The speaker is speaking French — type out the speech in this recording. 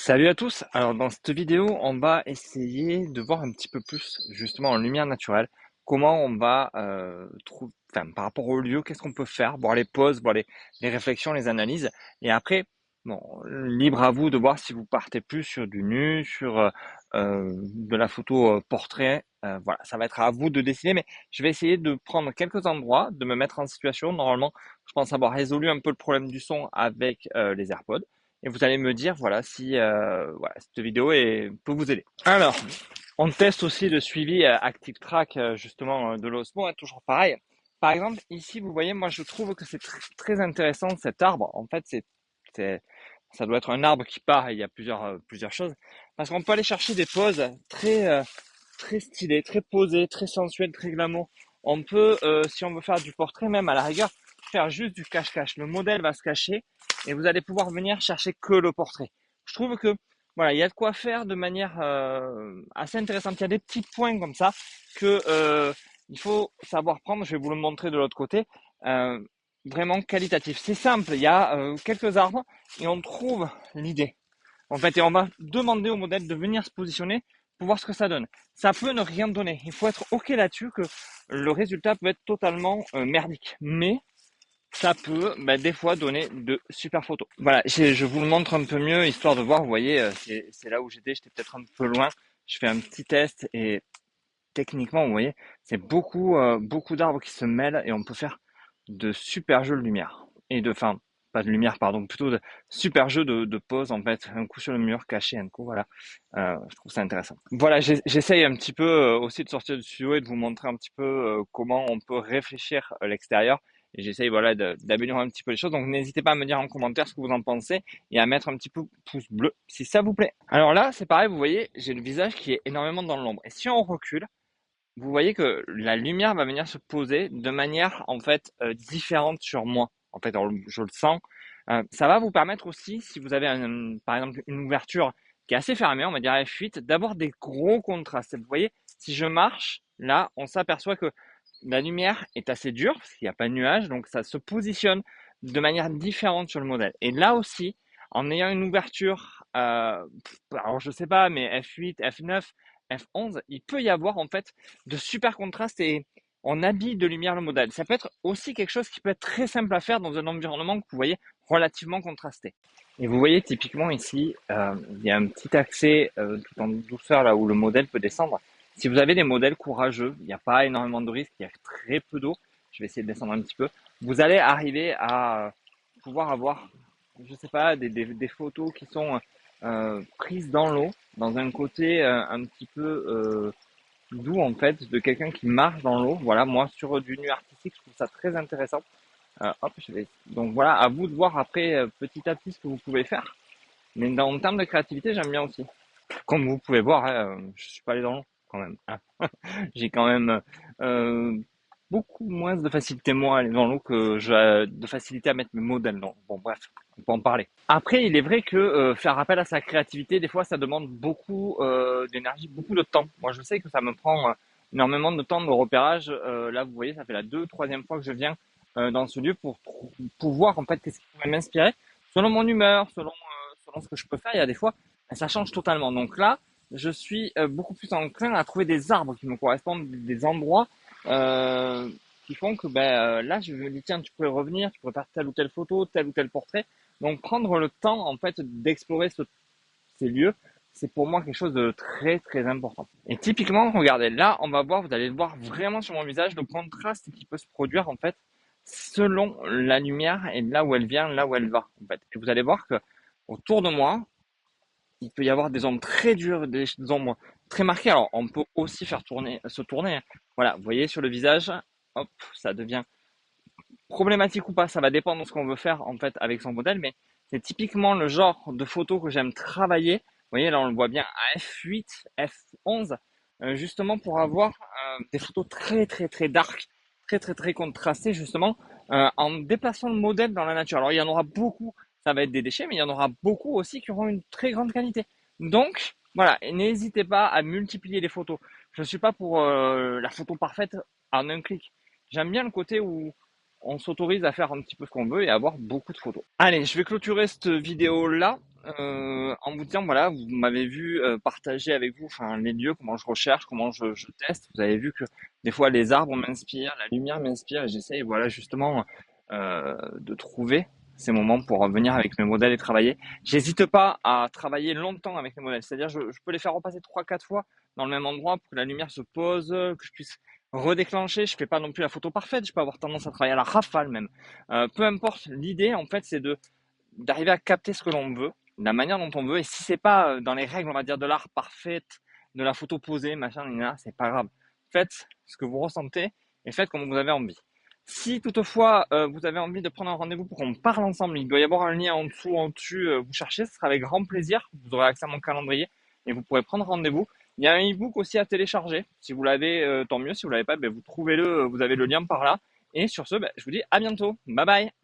Salut à tous. Alors dans cette vidéo, on va essayer de voir un petit peu plus justement en lumière naturelle comment on va trouver, enfin, par rapport au lieu, qu'est-ce qu'on peut faire, voir les pauses, voir les réflexions, les analyses. Et après, bon, libre à vous de voir si vous partez plus sur du nu, sur de la photo portrait. Voilà, ça va être à vous de décider. Mais je vais essayer de prendre quelques endroits, de me mettre en situation. Normalement, je pense avoir résolu un peu le problème du son avec les AirPods. Et vous allez me dire, voilà, si voilà, cette vidéo peut vous aider. Alors, on teste aussi le suivi Active Track, justement, de l'osmo, hein, toujours pareil. Par exemple, ici, vous voyez, moi, je trouve que c'est très intéressant, cet arbre. En fait, c'est, ça doit être un arbre qui part, et il y a plusieurs choses. Parce qu'on peut aller chercher des poses très stylées, très posées, très sensuelles, très glamour. On peut, si on veut faire du portrait, même à la rigueur, faire juste du cache-cache. Le modèle va se cacher et vous allez pouvoir venir chercher que le portrait. Je trouve que voilà, il y a de quoi faire de manière assez intéressante. Il y a des petits points comme ça que il faut savoir prendre. Je vais vous le montrer de l'autre côté. Euh, Vraiment qualitatif. C'est simple. Il y a quelques arbres et on trouve l'idée. En fait, et on va demander au modèle de venir se positionner pour voir ce que ça donne. Ça peut ne rien donner. Il faut être OK là-dessus que le résultat peut être totalement merdique. Mais ça peut des fois donner de super photos. Voilà, je vous le montre un peu mieux, histoire de voir, vous voyez, c'est là où j'étais peut-être un peu loin. Je fais un petit test et techniquement, vous voyez, c'est beaucoup d'arbres qui se mêlent et on peut faire de super jeux de lumière. Enfin, pas de lumière, pardon, plutôt de super jeux de pose, en fait, un coup sur le mur, caché, un coup, voilà. Je trouve ça intéressant. Voilà, j'essaye un petit peu aussi de sortir du studio et de vous montrer un petit peu comment on peut réfléchir l'extérieur. Et j'essaye voilà d'améliorer un petit peu les choses. Donc n'hésitez pas à me dire en commentaire ce que vous en pensez et à mettre un petit peu pouce bleu si ça vous plaît. Alors là, c'est pareil, vous voyez, j'ai le visage qui est énormément dans l'ombre. Et si on recule, vous voyez que la lumière va venir se poser de manière en fait différente sur moi. En fait, je le sens. Ça va vous permettre aussi, si vous avez par exemple une ouverture qui est assez fermée, on va dire F8, d'avoir des gros contrastes. Vous voyez, si je marche, là, on s'aperçoit que la lumière est assez dure parce qu'il n'y a pas de nuage, donc ça se positionne de manière différente sur le modèle. Et là aussi, en ayant une ouverture, alors je sais pas, mais F8, F9, F11, il peut y avoir en fait de super contrastes et on habille de lumière le modèle. Ça peut être aussi quelque chose qui peut être très simple à faire dans un environnement que vous voyez relativement contrasté. Et vous voyez typiquement ici, il y a un petit accès tout en douceur là où le modèle peut descendre. Si vous avez des modèles courageux, il n'y a pas énormément de risques, il y a très peu d'eau. Je vais essayer de descendre un petit peu. Vous allez arriver à pouvoir avoir, je sais pas, des photos qui sont prises dans l'eau, dans un côté un petit peu doux en fait, de quelqu'un qui marche dans l'eau. Voilà, moi sur du nu artistique, je trouve ça très intéressant. Hop, donc voilà, à vous de voir après petit à petit ce que vous pouvez faire. Mais en termes de créativité, j'aime bien aussi. Comme vous pouvez voir, hein, je suis pas allé dans l'eau quand même, hein. J'ai quand même euh, beaucoup moins de facilité moi à aller dans l'eau que j'ai de facilité à mettre mes modèles dans l'eau. Bon bref, on peut en parler. Après, il est vrai que faire appel à sa créativité, des fois, ça demande beaucoup d'énergie, beaucoup de temps. Moi, je sais que ça me prend énormément de temps de repérage. Là, vous voyez, ça fait la troisième fois que je viens dans ce lieu pour voir en fait qu'est-ce qui pourrait m'inspirer selon mon humeur, selon ce que je peux faire. Il y a des fois, ça change totalement. Donc là, je suis beaucoup plus enclin à trouver des arbres qui me correspondent, des endroits euh, qui font que là, je me dis, tiens, tu pourrais revenir, tu pourrais faire telle ou telle photo, tel ou tel portrait. Donc prendre le temps en fait d'explorer ces lieux, c'est pour moi quelque chose de très important. Et typiquement, regardez, là, on va voir, vous allez le voir vraiment sur mon visage, le contraste qui peut se produire en fait selon la lumière et là où elle vient, là où elle va en fait. Et vous allez voir que autour de moi, il peut y avoir des ombres très dures, des ombres très marquées. Alors, on peut aussi faire se tourner, hein. Voilà, vous voyez sur le visage, hop, ça devient problématique ou pas, ça va dépendre de ce qu'on veut faire en fait avec son modèle, mais c'est typiquement le genre de photo que j'aime travailler. Vous voyez, là on le voit bien à F8, F11, justement pour avoir des photos très dark, très contrastées justement en déplaçant le modèle dans la nature. Alors il y en aura beaucoup, ça va être des déchets, mais il y en aura beaucoup aussi qui auront une très grande qualité. Donc voilà, n'hésitez pas à multiplier les photos. Je ne suis pas pour la photo parfaite en un clic. J'aime bien le côté où on s'autorise à faire un petit peu ce qu'on veut et à avoir beaucoup de photos. Allez, je vais clôturer cette vidéo là. En vous disant, voilà, vous m'avez vu partager avec vous, enfin, les lieux, comment je recherche, comment je teste. Vous avez vu que des fois les arbres m'inspirent, la lumière m'inspire, et j'essaye, voilà, justement, de trouver ces moments pour venir avec mes modèles et travailler. J'hésite pas à travailler longtemps avec les modèles, c'est-à-dire je peux les faire repasser trois, quatre fois dans le même endroit pour que la lumière se pose, que je puisse redéclencher. Je fais pas non plus la photo parfaite, je peux avoir tendance à travailler à la rafale même. Peu importe, l'idée en fait c'est de d'arriver à capter ce que l'on veut, de la manière dont on veut. Et si c'est pas dans les règles, on va dire, de l'art parfaite, de la photo posée, machin, c'est pas grave. Faites ce que vous ressentez et faites comme vous avez envie. Si toutefois vous avez envie de prendre un rendez-vous pour qu'on parle ensemble, il doit y avoir un lien en dessous, en dessus, vous cherchez, ce sera avec grand plaisir. Vous aurez accès à mon calendrier et vous pourrez prendre rendez-vous. Il y a un e-book aussi à télécharger. Si vous l'avez, tant mieux. Si vous l'avez pas, ben, vous trouvez-le, vous avez le lien par là. Et sur ce, ben, je vous dis à bientôt. Bye bye.